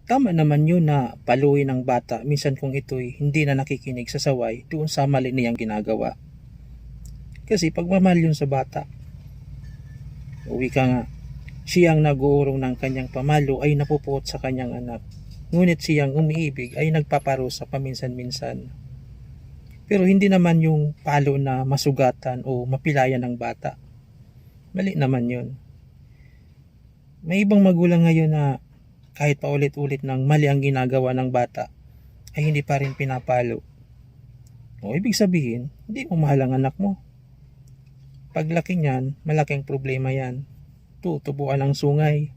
Tama naman yun na paluin ng bata minsan kung ito'y hindi na nakikinig sa saway doon sa mali niyang ginagawa. Kasi pagmamahal yun sa bata. Uwi ka nga, siyang nag-uurong ng kanyang pamalo ay napupuot sa kanyang anak. Ngunit siyang umiibig ay nagpaparusa paminsan-minsan. Pero hindi naman yung palo na masugatan o mapilayan ng bata. Mali naman yun. May ibang magulang ngayon na kahit paulit-ulit ng mali ang ginagawa ng bata ay hindi pa rin pinapalo. O ibig sabihin, hindi mo mahal ang anak mo. Paglaki niyan, malaking problema yan. Tutubuan ng sungay.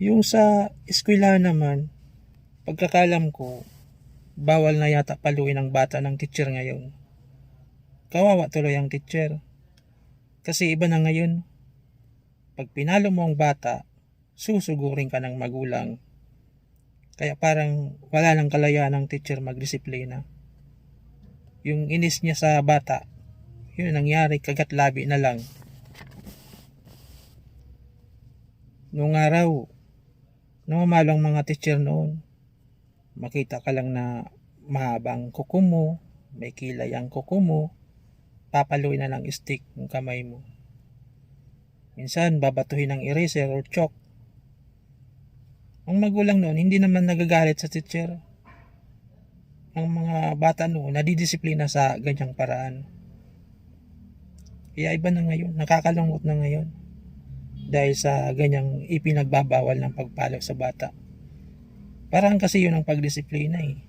Yung sa eskwelahan naman, pagkakalam ko, bawal na yata paluin ang bata ng teacher ngayon. Kawawa tuloy ang teacher. Kasi iba na ngayon. Pag pinalo mo ang bata, susugurin ka ng magulang. Kaya parang wala nang kalayaan ng teacher magdisiplina. Yung inis niya sa bata, yun nangyari, kagat labi na lang. Noong araw, namamalo ang mga teacher noon. Makita ka lang na mahabang kuko mo, may kilay ang kuko mo, papaluin na ng stick ng kamay mo. Minsan babatuhin ng eraser or chalk. Ang magulang noon hindi naman nagagalit sa teacher. Ang mga bata noon nadidisiplina sa ganyang paraan. Kaya iba na ngayon, nakakalungkot na ngayon dahil sa ganyang ipinagbabawal ng pagpalo sa bata. Parang kasi yun ang pagdisiplina eh.